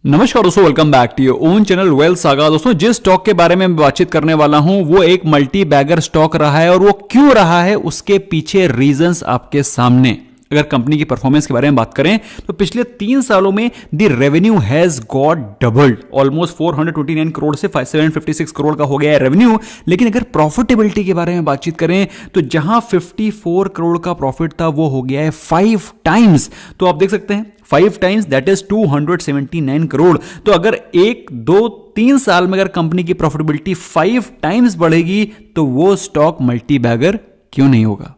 नमस्कार दोस्तों, welcome back to your own channel wealth saga. दोस्तों, जिस स्टॉक के बारे में मैं बातचीत करने वाला हूं वो एक मल्टी बैगर स्टॉक रहा है, और वो क्यों रहा है उसके पीछे रीजंस आपके सामने। अगर कंपनी की परफॉर्मेंस के बारे में बात करें तो पिछले 3 सालों में the revenue has got doubled, almost 429 crore से 756 करोड़ का हो गया है रेवेन्यू। लेकिन अगर प्रॉफिटेबिलिटी के बारे में बातचीत करें तो जहां 54 करोड़ का प्रॉफिट था वो हो गया है 5 टाइम्स। तो आप देख सकते हैं 5 टाइम्स, दैट इज 279 करोड़। तो अगर 1, 2, 3 साल में अगर कंपनी की प्रॉफिटेबिलिटी 5 टाइम्स बढ़ेगी तो वो स्टॉक मल्टी बैगर क्यों नहीं होगा।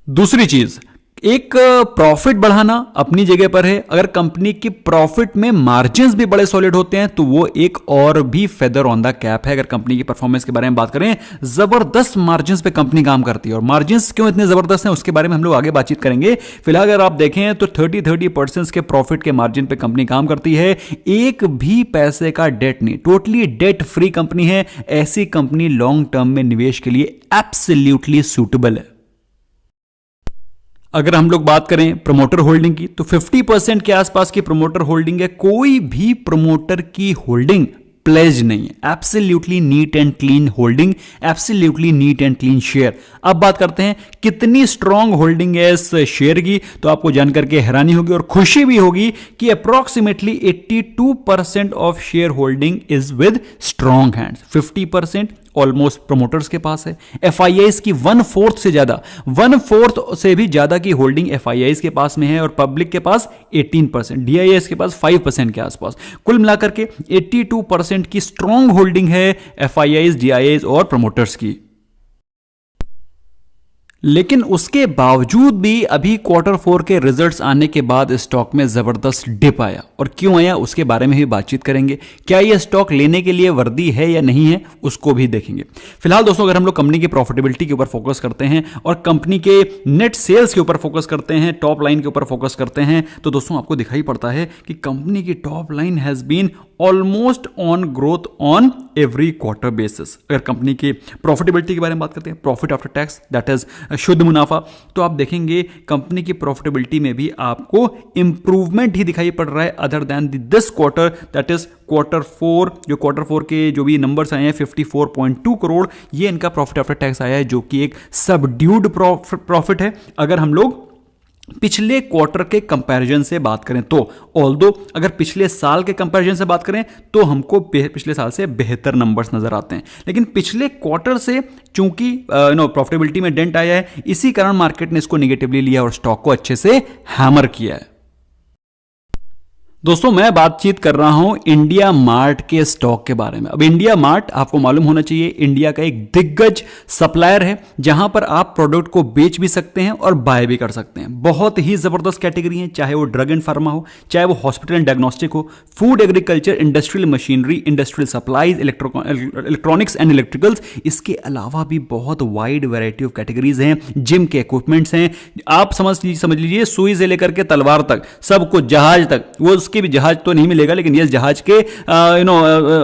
दूसरी चीज, एक प्रॉफिट बढ़ाना अपनी जगह पर है। अगर कंपनी की प्रॉफिट में मार्जिन्स भी बड़े सॉलिड होते हैं तो वो एक और भी फेदर ऑन द कैप है। अगर कंपनी की परफॉर्मेंस के बारे में बात करें, जबरदस्त मार्जिन्स पे कंपनी काम करती है, और मार्जिन्स क्यों इतने जबरदस्त हैं उसके बारे में हम लोग आगे बातचीत करेंगे। फिलहाल अगर आप देखें तो 30% के प्रॉफिट के मार्जिन पे कंपनी काम करती है। एक भी पैसे का डेट नहीं, टोटली डेट फ्री कंपनी है। ऐसी कंपनी लॉन्ग टर्म में निवेश के लिए एब्सोल्युटली सूटेबल है। अगर हम लोग बात करें प्रमोटर होल्डिंग की तो 50% के आसपास की प्रमोटर होल्डिंग है। कोई भी प्रमोटर की होल्डिंग प्लेज नहीं है। Absolutely neat and clean holding, absolutely neat and clean share. अब बात करते हैं कितनी स्ट्रांग होल्डिंग है इस शेयर की, तो आपको जानकर के हैरानी होगी और खुशी भी होगी कि approximately 82% of share holding is with strong hands. 50% almost promoters के पास है। एफआईआईज की 1/4 से ज्यादा, 1/4 से भी ज्यादा की होल्डिंग एफआईआईज के पास में है, और पब्लिक के पास 18%, डीआईएस के पास 5% के आसपास। कुल मिलाकर के 82% की स्ट्रांग होल्डिंग है एफआईआईज, डीआईएस और प्रमोटर्स की। लेकिन उसके बावजूद भी अभी Q4 के रिजल्ट्स आने के बाद स्टॉक में जबरदस्त डिप आया, और क्यों आया उसके बारे में भी बातचीत करेंगे। क्या यह स्टॉक लेने के लिए वर्दी है या नहीं है उसको भी देखेंगे। फिलहाल दोस्तों, अगर हम लोग कंपनी की प्रॉफिटेबिलिटी के ऊपर फोकस करते हैं और कंपनी के नेट सेल्स के ऊपर फोकस करते हैं, टॉप लाइन के ऊपर फोकस करते हैं, तो दोस्तों आपको दिखाई पड़ता है कि कंपनी की top line has been almost on growth on every quarter basis. अगर कंपनी की प्रॉफिटेबिलिटी के बारे में बात करते हैं, profit after tax, that is शुद्ध मुनाफा, तो आप देखेंगे कंपनी की प्रॉफिटेबिलिटी में भी आपको इंप्रूवमेंट ही दिखाई पड़ रहा है other than this quarter, that is Q4। जो Q4 के जो भी नंबर्स आए हैं 54.2 करोड़, ये इनका प्रॉफिट आफ्टर टैक्स आया है, जो कि एक सबड्यूड प्रॉफिट है। अगर हम लोग पिछले क्वार्टर के कंपैरिजन से बात करें तो, ऑल्दो अगर पिछले साल के कंपैरिजन से बात करें तो हमको पिछले साल से बेहतर नंबर्स नजर आते हैं, लेकिन पिछले क्वार्टर से चूंकि प्रॉफिटेबिलिटी में डेंट आया है, इसी कारण मार्केट ने इसको नेगेटिवली लिया और स्टॉक को अच्छे से हैमर किया है। दोस्तों, मैं बातचीत कर रहा हूं इंडिया मार्ट के स्टॉक के बारे में। अब इंडिया मार्ट आपको मालूम होना चाहिए इंडिया का एक दिग्गज सप्लायर है, जहां पर आप प्रोडक्ट को बेच भी सकते हैं और बाय भी कर सकते हैं। बहुत ही जबरदस्त कैटेगरी है, चाहे वो ड्रग एंड फार्मा हो, चाहे वो हॉस्पिटल एंड डायग्नोस्टिक हो, food agriculture, industrial machinery, industrial supplies, electronics and electricals. इसके अलावा भी बहुत वाइड वैरायटी ऑफ कैटेगरीज हैं। जिम के इक्विपमेंट्स हैं, आप समझ लीजिए सुई से लेकर के तलवार तक सब कुछ, जहाज तक। वो उसके भी जहाज तो नहीं मिलेगा, लेकिन ये जहाज के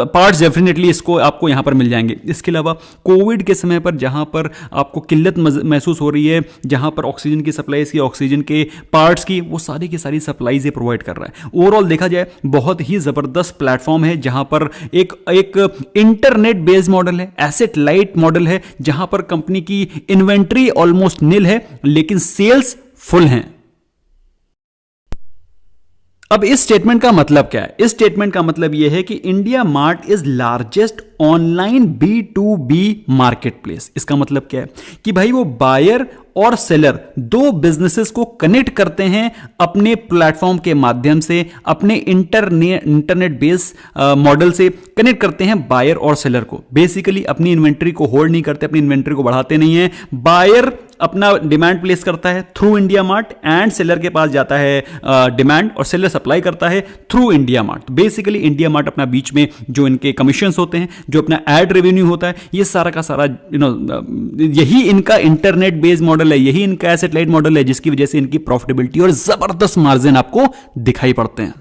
पार्ट्स डेफिनेटली इसको आपको यहां पर मिल जाएंगे। इसके अलावा कोविड के समय पर जहां पर आपको किल्लत महसूस हो रही है, जहां पर ऑक्सीजन की सप्लाईज की, ऑक्सीजन के पार्ट्स की, वो सारी की सारी सप्लाईज ये प्रोवाइड कर रहा है। ओवरऑल देखा जाए बहुत ही जबरदस्त प्लेटफॉर्म है, जहां पर एक इंटरनेट बेस्ड मॉडल है, एसेट लाइट मॉडल है, जहां पर कंपनी की इन्वेंट्री ऑलमोस्ट निल है लेकिन सेल्स फुल हैं। अब इस स्टेटमेंट का मतलब क्या है? इस स्टेटमेंट का मतलब यह है कि India mart is largest online B2B market place. इसका मतलब क्या है कि भाई वो बायर और सेलर, दो बिजनेसेस को कनेक्ट करते हैं अपने प्लेटफॉर्म के माध्यम से, अपने इंटरनेट बेस मॉडल से कनेक्ट करते हैं बायर और सेलर को। बेसिकली अपनी इन्वेंट्री को होल्ड नहीं करते, अपनी इन्वेंट्री को बढ़ाते नहीं है। बायर अपना डिमांड प्लेस करता है through India mart, and seller के पास जाता है डिमांड, और सेलर सप्लाई करता है through India mart. Basically India mart अपना बीच में जो इनके कमीशंस होते हैं, जो अपना एड रेवेन्यू होता है, ये सारा का सारा यही इनका इंटरनेट बेस्ड मॉडल है, यही इनका एसेट लाइट मॉडल है, जिसकी वजह से इनकी प्रॉफिटेबिलिटी और जबरदस्त मार्जिन आपको दिखाई पड़ते हैं।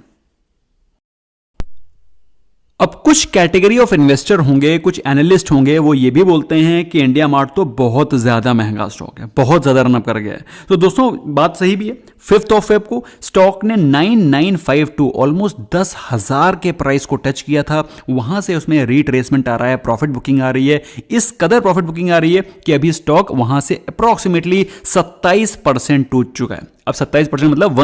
अब कुछ कैटेगरी ऑफ इन्वेस्टर होंगे, कुछ एनालिस्ट होंगे, वो ये भी बोलते हैं कि इंडिया मार्ट तो बहुत ज्यादा महंगा स्टॉक है, बहुत ज्यादा रनअप कर गया है। तो दोस्तों बात सही भी है, 5 फेब को स्टॉक ने 9952 ऑलमोस्ट 10,000 के प्राइस को टच किया था। वहां से उसमें रिट्रेसमेंट आ रहा है, प्रॉफिट बुकिंग आ रही है, इस कदर प्रॉफिट बुकिंग आ रही है कि अभी स्टॉक वहां से अप्रॉक्सीमेटली 27% टूट चुका है। अब 27% मतलब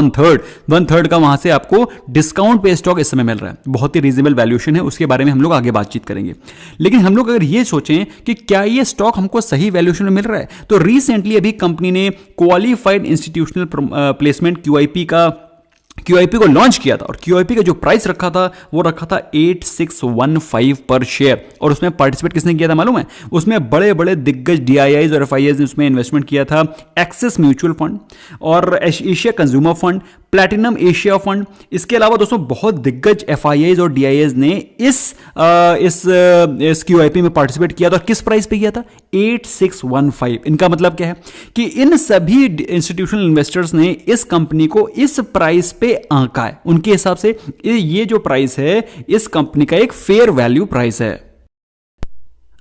वन थर्ड का वहां से आपको डिस्काउंट पे स्टॉक इस समय मिल रहा है। बहुत ही रीजनेबल वैल्यूएशन है, उसके बारे में हम लोग आगे बातचीत करेंगे। लेकिन हम लोग अगर ये सोचें कि क्या ये स्टॉक हमको सही वैल्यूएशन में मिल रहा है, तो रिसेंटली अभी कंपनी ने क्वालिफाइड इंस्टीट्यूशनल प्लेसमेंट क्यूआईपी को लॉन्च किया था और क्यूआईपी का जो प्राइस रखा था वो रखा था 8615 पर शेयर। और उसमें पार्टिसिपेट किसने किया था मालूम है? उसमें बड़े बड़े दिग्गज डीआईआईज और एफआईआईज ने उसमें इन्वेस्टमेंट किया था। एक्सिस म्यूचुअल फंड और Asia consumer fund, platinum Asia fund, इसके अलावा दोस्तों बहुत दिग्गज एफआईआईज और डीआईआईज ने इस क्यूआईपी में पार्टिसिपेट किया था। और किस प्राइस पे किया था? 8615। इनका मतलब क्या है कि इन सभी इंस्टीट्यूशनल इन्वेस्टर्स ने इस कंपनी को इस प्राइस पे आंका है। उनके हिसाब से ये जो प्राइस है इस कंपनी का एक फेयर वैल्यू प्राइस है।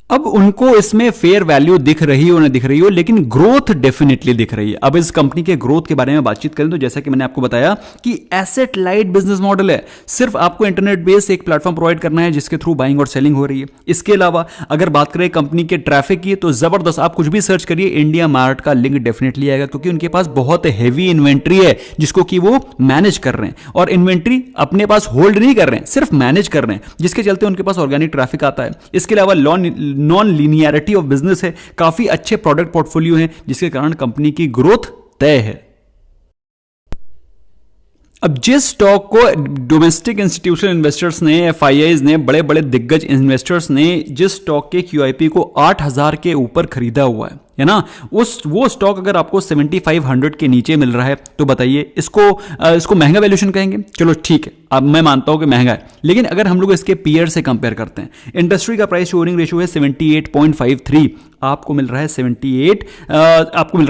अब उनको इसमें फेयर वैल्यू दिख रही हो ना दिख रही हो, लेकिन ग्रोथ डेफिनेटली दिख रही है। अब इस कंपनी के ग्रोथ के बारे में बातचीत करें तो जैसा कि मैंने आपको बताया कि एसेट लाइट बिजनेस मॉडल है। सिर्फ आपको इंटरनेट बेस्ड एक प्लेटफॉर्म प्रोवाइड करना है जिसके थ्रू बाइंग और सेलिंग हो रही है। इसके अलावा अगर बात करें कंपनी के ट्रैफिक की तो जबरदस्त, आप कुछ भी सर्च करिए इंडिया मार्ट का लिंक डेफिनेटली आएगा, क्योंकि उनके पास बहुत हैवी इन्वेंट्री है जिसको कि वो मैनेज कर रहे हैं। और इन्वेंट्री अपने पास होल्ड नहीं कर रहे हैं, सिर्फ मैनेज कर रहे हैं, जिसके चलते उनके पास ऑर्गेनिक ट्रैफिक आता है। इसके अलावा नॉन लीनियरिटी ऑफ बिजनेस है, काफी अच्छे प्रोडक्ट पोर्टफोलियो है, जिसके कारण कंपनी की ग्रोथ तय है। अब जिस स्टॉक को डोमेस्टिक इंस्टीट्यूशनल इन्वेस्टर्स ने, एफआईआईज ने, बड़े बड़े दिग्गज इन्वेस्टर्स ने जिस स्टॉक के क्यूआईपी को 8000 के ऊपर खरीदा हुआ है ना, वो स्टॉक अगर आपको 7500 के नीचे मिल रहा है तो बताइए इसको महंगा वैल्यूएशन कहेंगे? चलो ठीक है, अब मैं मानता हूं कि महंगा है, लेकिन अगर हम लोग इसके पीयर से कंपेयर करते हैं, इंडस्ट्री का प्राइस टू अर्निंग रेशियो है 78.53, आपको मिल रहा है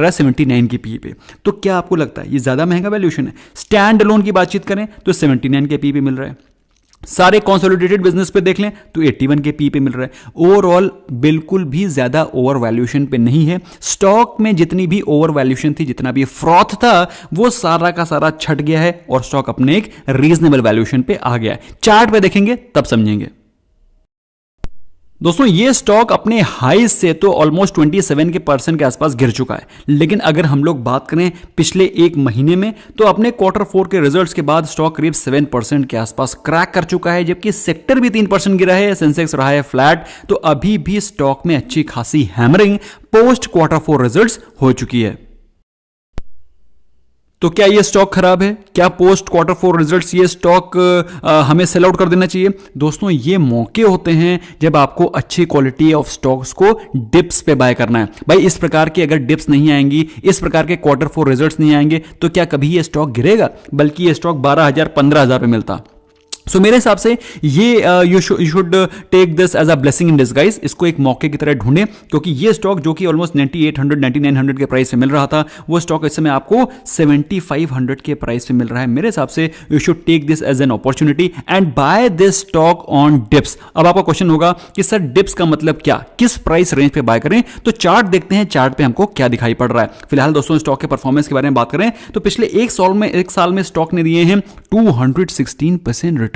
79 की पी पे। तो क्या आपको लगता है ये ज्यादा महंगा वैल्यूएशन है? स्टैंड अलोन की बातचीत करें तो 79 के पी पे मिल रहा है। सारे कंसोलिडेटेड बिजनेस पे देख लें तो 81 के पी पे मिल रहा है। ओवरऑल बिल्कुल भी ज्यादा ओवर वैल्यूएशन पे नहीं है। स्टॉक में जितनी भी ओवर वैल्यूएशन थी, जितना भी फ्रॉथ था, वो सारा का सारा छट गया है और स्टॉक अपने एक रीजनेबल वैल्यूएशन पे आ गया है। चार्ट पे देखेंगे तब समझेंगे। दोस्तों ये स्टॉक अपने हाई से तो ऑलमोस्ट 27% के आसपास गिर चुका है, लेकिन अगर हम लोग बात करें पिछले एक महीने में तो अपने Q4 के रिजल्ट्स के बाद स्टॉक करीब 7% के आसपास क्रैक कर चुका है, जबकि सेक्टर भी 3% गिरा है, सेंसेक्स रहा है फ्लैट। तो अभी भी स्टॉक में अच्छी खासी हैमरिंग पोस्ट Q4 रिजल्ट्स हो चुकी है। तो क्या ये स्टॉक खराब है? क्या पोस्ट Q4 रिजल्ट्स ये स्टॉक हमें सेल आउट कर देना चाहिए? दोस्तों ये मौके होते हैं जब आपको अच्छी क्वालिटी ऑफ स्टॉक्स को डिप्स पे बाय करना है। भाई इस प्रकार के अगर डिप्स नहीं आएंगी, इस प्रकार के Q4 रिजल्ट्स नहीं आएंगे तो क्या कभी ये स्टॉक गिरेगा? बल्कि ये स्टॉक 12,000 15,000 पे मिलता। सो मेरे हिसाब से ये you should take this as a blessing in disguise. इसको एक मौके की तरह ढूंढें, क्योंकि ये स्टॉक जो कि ऑलमोस्ट 9800 9900 के प्राइस से मिल रहा था, वो स्टॉक इस समय आपको 7500 के प्राइस पे मिल रहा है। मेरे हिसाब से you should take this as an opportunity and buy this stock on dips. अब आपका क्वेश्चन होगा कि सर डिप्स का मतलब क्या, किस प्राइस रेंज पे बाय करें? तो चार्ट देखते हैं, चार्ट पे हमको क्या दिखाई पड़ रहा है। फिलहाल दोस्तों स्टॉक के परफॉर्मेंस के बारे में बात करें तो पिछले एक साल में स्टॉक ने दिए हैं 216% रिटर्न।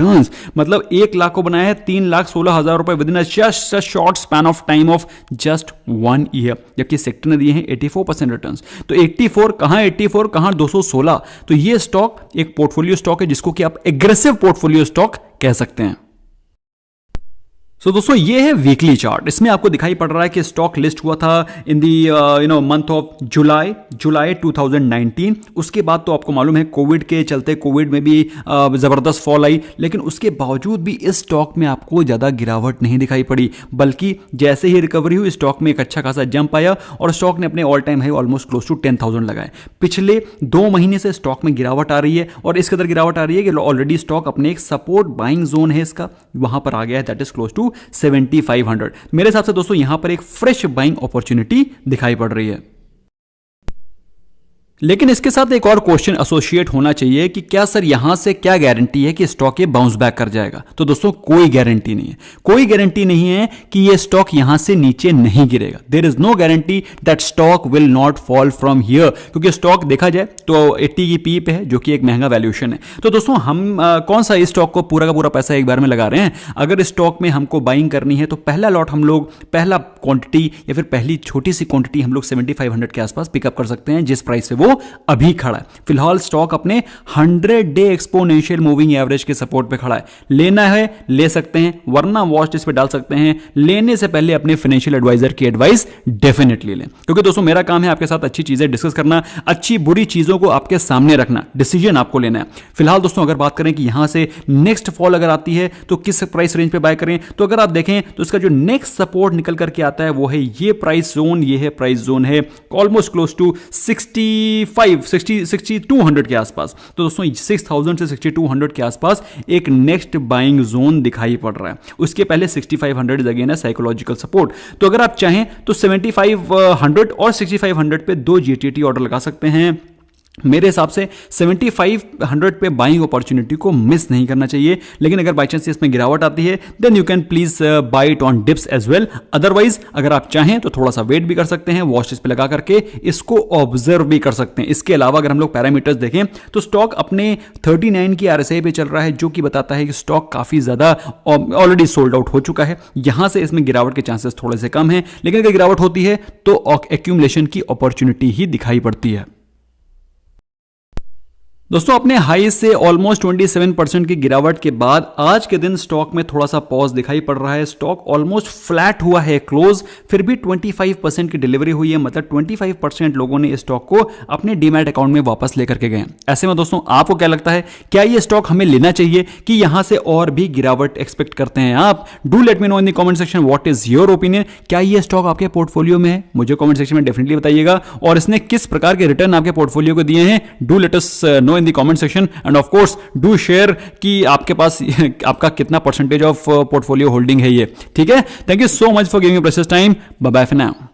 मतलब 1 लाख को बनाया है 3,16,000 रुपए with in a short span of time of just 1 year, जबकि सेक्टर ने दिए हैं 84% रिटर्न्स। तो 84 कहां 216। तो ये स्टॉक एक पोर्टफोलियो स्टॉक है जिसको कि आप एग्रेसिव पोर्टफोलियो स्टॉक कह सकते हैं। सो दोस्तों ये है वीकली चार्ट। इसमें आपको दिखाई पड़ रहा है कि स्टॉक लिस्ट हुआ था इन दी मंथ ऑफ जुलाई 2019। उसके बाद तो आपको मालूम है कोविड के चलते, कोविड में भी जबरदस्त फॉल आई, लेकिन उसके बावजूद भी इस स्टॉक में आपको ज्यादा गिरावट नहीं दिखाई पड़ी, बल्कि जैसे ही रिकवरी हुई स्टॉक में एक अच्छा खासा जंप आया और स्टॉक ने अपने all time high almost close to 10,000 लगाए। पिछले 2 महीने से स्टॉक में गिरावट आ रही है और इस कदर गिरावट आ रही है कि ऑलरेडी स्टॉक अपने एक सपोर्ट बाइंग जोन है इसका, वहां पर आ गया है, दैट इज क्लोज टू 7500। मेरे हिसाब से दोस्तों यहां पर एक फ्रेश बाइंग अपॉर्चुनिटी दिखाई पड़ रही है। लेकिन इसके साथ एक और क्वेश्चन एसोसिएट होना चाहिए कि क्या सर यहां से क्या गारंटी है कि स्टॉक ये बाउंस बैक कर जाएगा? तो दोस्तों कोई गारंटी नहीं है, कोई गारंटी नहीं है कि ये स्टॉक यहां से नीचे नहीं गिरेगा। There is no guarantee that stock will not fall from here, क्योंकि स्टॉक देखा जाए तो 80 की पी पे है, जो कि एक महंगा वैल्यूएशन है। तो दोस्तों हम कौन सा इस स्टॉक को पूरा का पूरा पैसा एक बार में लगा रहे हैं? अगर स्टॉक में हमको बाइंग करनी है तो पहला लॉट हम लोग, पहला क्वांटिटी या फिर पहली छोटी सी क्वांटिटी हम लोग 7500 के आसपास पिकअप कर सकते हैं, जिस प्राइस से वो अभी खड़ा है। फिलहाल स्टॉक अपने 100 डे एक्सपोनेंशियल मूविंग एवरेज के सपोर्ट पे खड़ा है। लेना है ले सकते हैं, वरना वॉच लिस्ट पे डाल सकते हैं। लेने से पहले अपने फाइनेंशियल एडवाइजर की एडवाइस डेफिनेटली लें, क्योंकि दोस्तों मेरा काम है आपके साथ अच्छी चीजें डिस्कस करना, अच्छी बुरी चीजों को आपके सामने रखना, डिसीजन आपको लेना है। फिलहाल दोस्तों अगर बात करें कि यहां से नेक्स्ट फॉल अगर आती है तो किस प्राइस रेंज पे बाय करें, तो अगर आप देखें तो इसका जो नेक्स्ट सपोर्ट निकल करके आता है वो है ये प्राइस जोन, ये है प्राइस जोन है ऑलमोस्ट क्लोज टू 6200 के आसपास। तो दोस्तों 6000 से 6200 के आसपास एक नेक्स्ट बाइंग जोन दिखाई पड़ रहा है। उसके पहले 6500 इज अगेन है साइकोलॉजिकल सपोर्ट। तो अगर आप चाहें तो 7500 और 6500 पे 2 GTT ऑर्डर लगा सकते हैं। मेरे हिसाब से 7500 पे बाइंग अपॉर्चुनिटी को मिस नहीं करना चाहिए, लेकिन अगर बाई चांस इसमें गिरावट आती है then you can please buy it on dips as well. Otherwise अगर आप चाहें तो थोड़ा सा वेट भी कर सकते हैं, वॉच लिस्ट पे लगा करके इसको ऑब्जर्व भी कर सकते हैं। इसके अलावा अगर हम लोग पैरामीटर्स देखें तो स्टॉक अपने 39 की RSI पे चल रहा है, जो कि बताता है कि स्टॉक काफी ज्यादा ऑलरेडी सोल्ड आउट हो चुका है। यहां से इसमें गिरावट के चांसेस थोड़े से कम है, लेकिन अगर गिरावट होती है तो एक्यूमुलेशन की अपॉर्चुनिटी ही दिखाई पड़ती है। दोस्तों अपने हाई से ऑलमोस्ट 27% की गिरावट के बाद आज के दिन स्टॉक में थोड़ा सा पॉज दिखाई पड़ रहा है। स्टॉक ऑलमोस्ट फ्लैट हुआ है क्लोज, फिर भी 25% की डिलीवरी हुई है, मतलब 25% लोगों ने इस स्टॉक को अपने डीमैट अकाउंट में वापस लेकर के गए। ऐसे में दोस्तों आपको क्या लगता है, क्या ये स्टॉक हमें लेना चाहिए कि यहां से और भी गिरावट एक्सपेक्ट करते हैं आप? Do let me know in the comment section what is your opinion. क्या ये स्टॉक आपके पोर्टफोलियो में है? मुझे कमेंट सेक्शन में डेफिनेटली बताइएगा। और इसने किस प्रकार के रिटर्न आपके पोर्टफोलियो को दिए हैं, do let us know in the comment section and of course do share कि आपके पास आपका कितना परसेंटेज ऑफ पोर्टफोलियो होल्डिंग है ये, ठीक है। Thank you so much for giving your precious time. Bye bye for now.